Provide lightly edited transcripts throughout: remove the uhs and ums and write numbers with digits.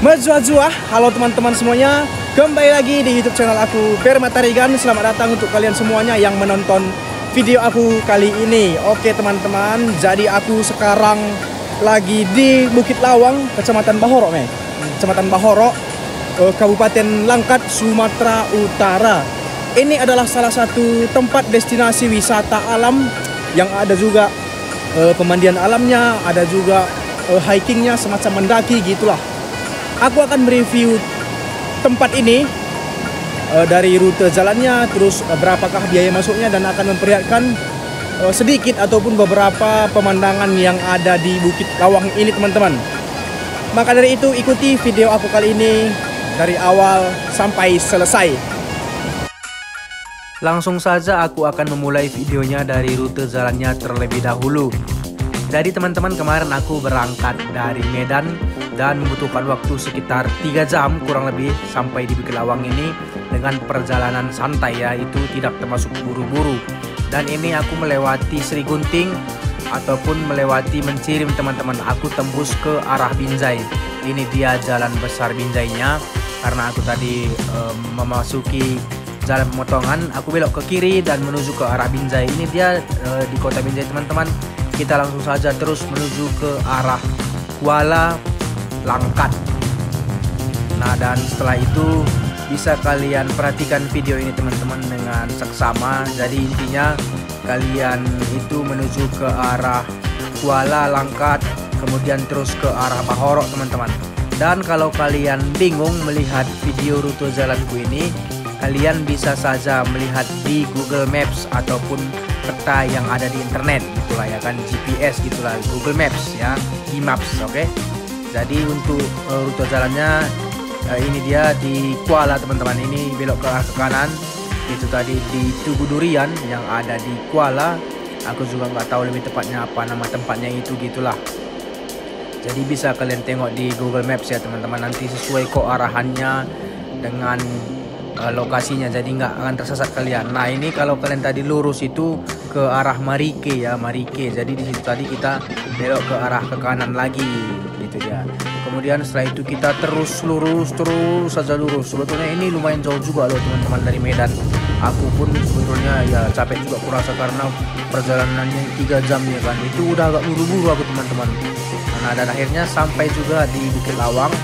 Mazua-zua, halo teman-teman semuanya. Kembali lagi di YouTube channel aku, Permatarigan. Selamat datang untuk kalian semuanya yang menonton video aku kali ini. Oke teman-teman, jadi aku sekarang lagi di Bukit Lawang, Kecamatan Bahorok, Kecamatan Bahorok, Kabupaten Langkat, Sumatera Utara. Ini adalah salah satu tempat destinasi wisata alam yang ada juga pemandian alamnya, ada juga hikingnya, semacam mendaki gitulah. Aku akan mereview tempat ini dari rute jalannya, terus berapakah biaya masuknya, dan akan memperlihatkan sedikit ataupun beberapa pemandangan yang ada di Bukit Lawang ini teman-teman. Maka dari itu ikuti video aku kali ini dari awal sampai selesai. Langsung saja aku akan memulai videonya dari rute jalannya terlebih dahulu. Jadi teman-teman, kemarin aku berangkat dari Medan dan membutuhkan waktu sekitar 3 jam kurang lebih sampai di Bukit Lawang ini dengan perjalanan santai ya, itu tidak termasuk buru-buru. Dan ini aku melewati Sri Gunting ataupun melewati Mencirim teman-teman. Aku tembus ke arah Binjai. Ini dia jalan besar Binjainya. Karena aku tadi memasuki jalan pemotongan, aku belok ke kiri dan menuju ke arah Binjai. Ini dia di kota Binjai teman-teman. Kita langsung saja terus menuju ke arah Kuala Langkat. Nah, dan setelah itu bisa kalian perhatikan video ini teman-teman dengan seksama. Jadi intinya kalian itu menuju ke arah Kuala Langkat, kemudian terus ke arah Bahorok teman-teman. Dan kalau kalian bingung melihat video rute jalanku ini, kalian bisa saja melihat di Google Maps ataupun peta yang ada di internet gitulah ya kan, GPS gitulah, Google Maps ya, Maps. Oke. Jadi untuk rute jalannya ini dia di Kuala teman-teman. Ini belok ke arah kanan, itu tadi di Tugu Durian yang ada di Kuala. Aku juga nggak tahu lebih tepatnya apa nama tempatnya itu gitulah. Jadi bisa kalian tengok di Google Maps ya teman-teman, nanti sesuai kok arahannya dengan lokasinya, jadi nggak akan tersesat kalian. Nah, ini kalau kalian tadi lurus itu ke arah Marike ya, Marike. Jadi di situ tadi kita belok ke arah ke kanan lagi gitu ya. Kemudian setelah itu kita terus saja lurus. Sebetulnya ini lumayan jauh juga loh teman-teman dari Medan. Aku pun sebetulnya ya capek juga kurasa karena perjalanannya 3 jam ya kan. Itu udah agak buru-buru aku teman-teman. Nah, dan akhirnya sampai juga di Bukit Lawang.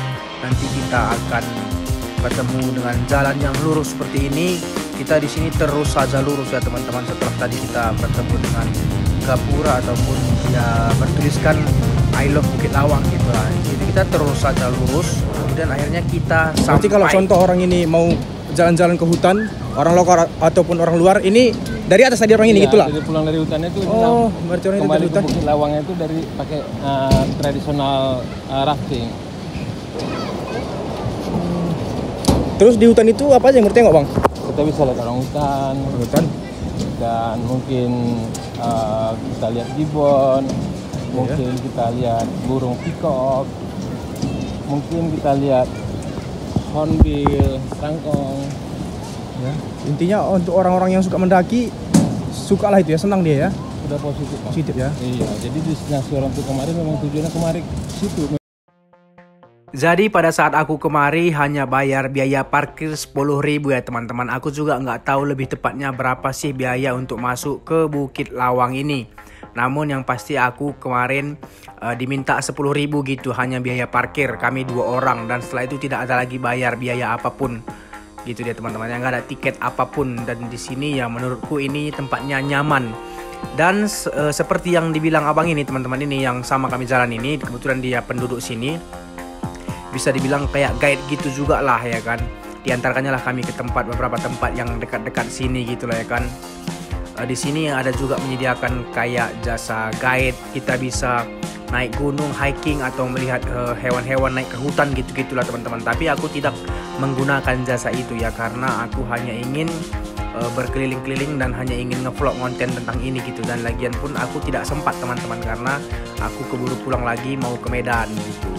Nanti kita akan ketemu dengan jalan yang lurus seperti ini. Kita di sini terus saja lurus ya teman-teman. Setelah tadi kita bertemu dengan gapura ataupun ya bertuliskan I love Bukit Lawang gitu lah. Jadi kita terus saja lurus. Kemudian akhirnya kita sampai. Berarti kalau contoh orang ini mau jalan-jalan ke hutan, orang lokal ataupun orang luar, ini dari atas tadi orang ini iya, gitulah. Dari pulang dari hutannya itu berarti orang kembali itu ke Bukit Lawangnya itu dari pakai tradisional rafting. Terus di hutan itu apa aja yang bertengok bang? Kita bisa lihat orang hutan, dan mungkin kita lihat gibbon, mungkin kita lihat burung peacock, mungkin kita lihat hornbill, rangkong. Ya, intinya untuk orang-orang yang suka mendaki, sukalah itu ya, senang dia ya. Sudah positif, Pak. Positif ya. Iya, jadi destinasi orang tua kemarin memang tujuannya kemarin situ. Jadi pada saat aku kemari hanya bayar biaya parkir 10.000 ya teman-teman. Aku juga nggak tahu lebih tepatnya berapa sih biaya untuk masuk ke Bukit Lawang ini. Namun yang pasti aku kemarin diminta 10.000 gitu, hanya biaya parkir. Kami 2 orang dan setelah itu tidak ada lagi bayar biaya apapun. Gitu dia teman-teman, yang nggak ada tiket apapun. Dan di sini ya menurutku ini tempatnya nyaman. Dan seperti yang dibilang abang ini teman-teman, ini yang sama kami jalan ini, kebetulan dia penduduk sini. Bisa dibilang kayak guide gitu juga lah ya kan. Diantarkannya lah kami ke beberapa tempat yang dekat-dekat sini gitu lah ya kan. Di sini ada juga menyediakan kayak jasa guide. Kita bisa naik gunung, hiking atau melihat hewan-hewan naik ke hutan gitu-gitulah teman-teman. Tapi aku tidak menggunakan jasa itu ya, karena aku hanya ingin berkeliling-keliling dan hanya ingin ngevlog konten tentang ini gitu. Dan lagian pun aku tidak sempat teman-teman karena aku keburu pulang lagi mau ke Medan gitu.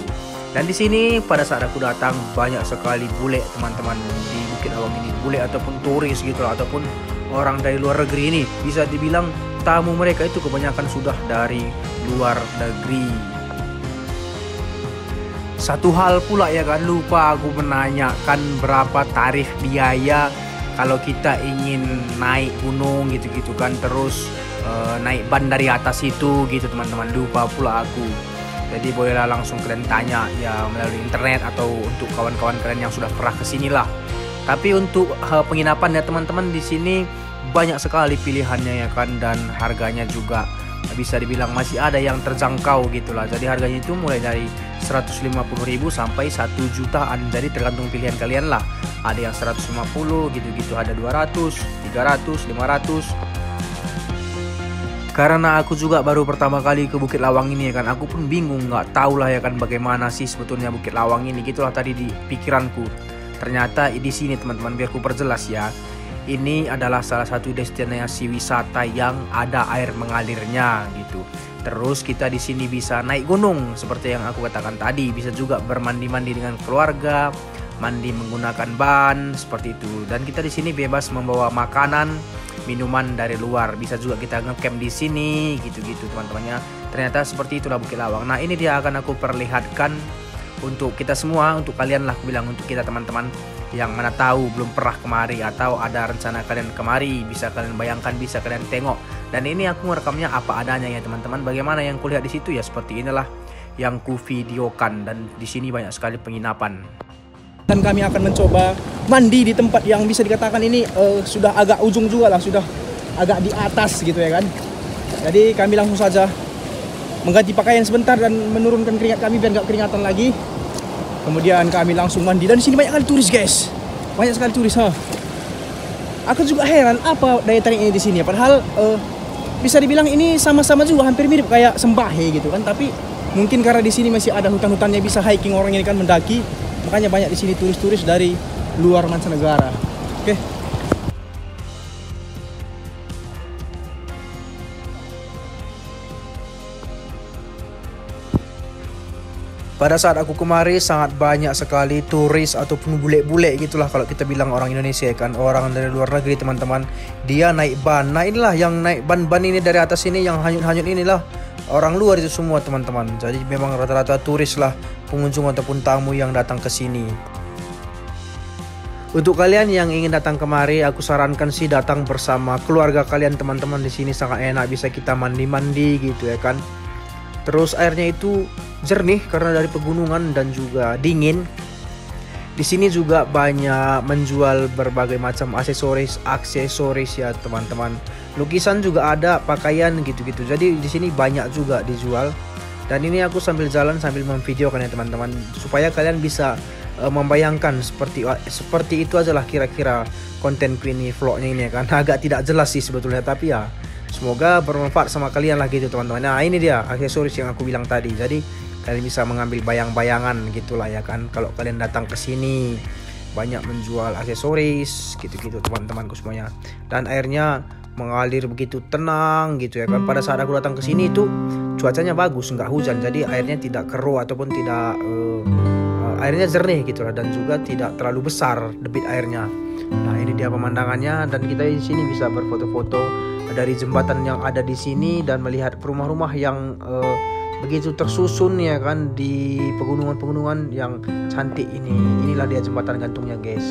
Dan di sini pada saat aku datang banyak sekali bule teman-teman di Bukit Lawang ini, bule ataupun turis gitu lah, ataupun orang dari luar negeri ini. Bisa dibilang tamu mereka itu kebanyakan sudah dari luar negeri. Satu hal pula ya kan, lupa aku menanyakan berapa tarif biaya kalau kita ingin naik gunung gitu-gitu kan, terus naik ban dari atas itu gitu teman-teman, lupa pula aku. Jadi bolehlah langsung kalian tanya ya melalui internet atau untuk kawan-kawan kalian yang sudah pernah kesini lah. Tapi untuk penginapan ya teman-teman, di sini banyak sekali pilihannya ya kan, dan harganya juga bisa dibilang masih ada yang terjangkau gitulah. Jadi harganya itu mulai dari 150.000 sampai 1 jutaan. Jadi tergantung pilihan kalian lah. Ada yang 150 gitu-gitu, ada 200, 300, 500. Karena aku juga baru pertama kali ke Bukit Lawang ini ya kan, aku pun bingung, nggak tahu lah ya kan bagaimana sih sebetulnya Bukit Lawang ini. Gitulah tadi di pikiranku. Ternyata di sini teman-teman, biar ku perjelas ya. Ini adalah salah satu destinasi wisata yang ada air mengalirnya gitu. Terus kita di sini bisa naik gunung seperti yang aku katakan tadi, bisa juga bermandi-mandi dengan keluarga, mandi menggunakan ban seperti itu. Dan kita di sini bebas membawa makanan, minuman dari luar. Bisa juga kita ngecamp di sini gitu-gitu teman-temannya. Ternyata seperti itulah Bukit Lawang. Nah, ini dia akan aku perlihatkan untuk kita semua, untuk kalian lah aku bilang, untuk kita teman-teman yang mana tahu belum pernah kemari atau ada rencana kalian kemari, bisa kalian bayangkan, bisa kalian tengok. Dan ini aku merekamnya apa adanya ya teman-teman. Bagaimana yang kulihat di situ ya seperti inilah yang ku videokan, dan di sini banyak sekali penginapan. Dan kami akan mencoba mandi di tempat yang bisa dikatakan ini sudah agak ujung juga lah, sudah agak di atas gitu ya kan. Jadi kami langsung saja mengganti pakaian sebentar dan menurunkan keringat kami biar nggak keringatan lagi. Kemudian kami langsung mandi, dan di sini banyak sekali turis guys, banyak sekali turis. Aku juga heran apa daya tarik ini di sini. Padahal bisa dibilang ini sama-sama juga hampir mirip kayak Sembahe gitu kan. Tapi mungkin karena di sini masih ada hutan-hutannya, bisa hiking orang ini kan, mendaki, makanya banyak di sini turis-turis dari luar mancanegara. Oke. Pada saat aku kemari sangat banyak sekali turis ataupun bule-bule gitulah kalau kita bilang orang Indonesia ya kan, orang dari luar negeri teman-teman. Dia naik ban. Nah inilah yang naik ban-ban ini dari atas ini, yang hanyut-hanyut inilah orang luar itu semua teman-teman. Jadi memang rata-rata turis lah pengunjung ataupun tamu yang datang ke sini. Untuk kalian yang ingin datang kemari, aku sarankan sih datang bersama keluarga kalian teman-teman. Di sini sangat enak, bisa kita mandi-mandi gitu ya kan. Terus airnya itu jernih karena dari pegunungan dan juga dingin. Di sini juga banyak menjual berbagai macam aksesoris ya teman-teman. Lukisan juga ada, pakaian gitu-gitu. Jadi di sini banyak juga dijual. Dan ini aku sambil jalan sambil memvideokan ya teman-teman, supaya kalian bisa membayangkan seperti itu ajalah kira-kira kontenku ini, vlognya ini kan. Agak tidak jelas sih sebetulnya, tapi ya semoga bermanfaat sama kalian lah gitu teman-teman. Nah ini dia aksesoris yang aku bilang tadi. Jadi kalian bisa mengambil bayang-bayangan gitulah ya kan. Kalau kalian datang ke sini banyak menjual aksesoris gitu-gitu teman-temanku semuanya. Dan airnya mengalir begitu tenang gitu ya kan. Pada saat aku datang ke sini itu cuacanya bagus, nggak hujan. Jadi airnya tidak keruh ataupun tidak airnya jernih gitulah, dan juga tidak terlalu besar debit airnya. Nah ini dia pemandangannya, dan kita di sini bisa berfoto-foto dari jembatan yang ada di sini dan melihat rumah-rumah yang begitu tersusun ya kan di pegunungan-pegunungan yang cantik ini. Inilah dia jembatan gantungnya guys.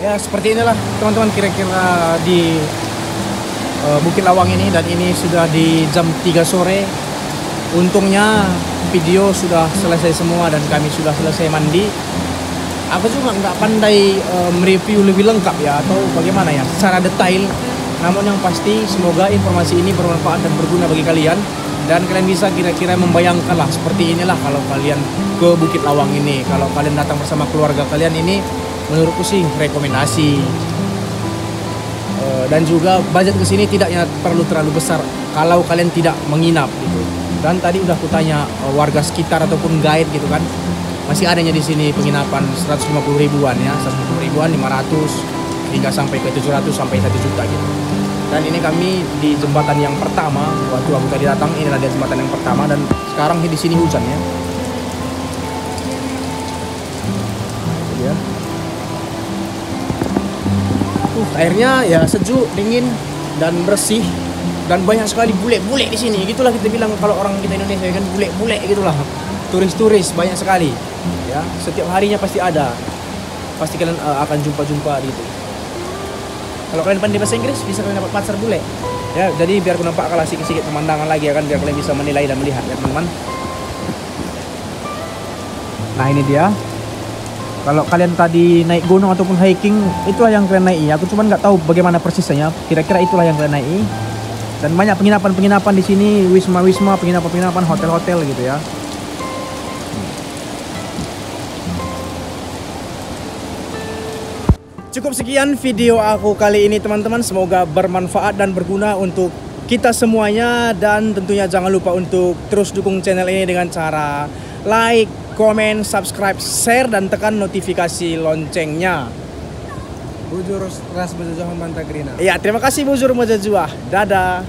Ya seperti inilah teman-teman kira-kira di Bukit Lawang ini, dan ini sudah di jam 3 sore. Untungnya video sudah selesai semua dan kami sudah selesai mandi. Aku juga nggak pandai mereview lebih lengkap ya, atau bagaimana ya secara detail. Namun yang pasti semoga informasi ini bermanfaat dan berguna bagi kalian, dan kalian bisa kira-kira membayangkan lah seperti inilah kalau kalian ke Bukit Lawang ini. Kalau kalian datang bersama keluarga kalian ini, menurutku sih rekomendasi. Dan juga budget kesini tidaknya perlu terlalu besar kalau kalian tidak menginap gitu. Dan tadi udah kutanya warga sekitar ataupun guide gitu kan, masih adanya di sini penginapan 150 ribuan ya, 150 ribuan, 500 hingga sampai ke 700 sampai 1 juta gitu. Dan ini kami di jembatan yang pertama. Waktu aku tadi datang, inilah dia jembatan yang pertama, dan sekarang di sini hujan ya. Airnya ya sejuk, dingin, dan bersih, dan banyak sekali bule-bule di sini. Gitulah kita bilang kalau orang kita Indonesia kan, bule-bule gitulah. Turis-turis banyak sekali. Ya, setiap harinya pasti ada. Pasti kalian akan jumpa-jumpa gitu. Kalau kalian pandai bahasa Inggris, bisa kalian dapat pacar bule. Ya, jadi biar aku nampak kalau sedikit-sedikit pemandangan lagi ya kan, biar kalian bisa menilai dan melihat ya teman-teman. Nah, ini dia. Kalau kalian tadi naik gunung ataupun hiking, itulah yang kalian naiki. Aku cuma nggak tahu bagaimana persisnya. Kira-kira itulah yang kalian naiki. Dan banyak penginapan-penginapan di sini, wisma-wisma, penginapan-penginapan, hotel-hotel gitu ya. Cukup sekian video aku kali ini teman-teman. Semoga bermanfaat dan berguna untuk kita semuanya. Dan tentunya jangan lupa untuk terus dukung channel ini dengan cara like, komen, subscribe, share, dan tekan notifikasi loncengnya. Bujur ras bejajahan Bantagrina. Iya, terima kasih Bujur Mojajuah. Dadah.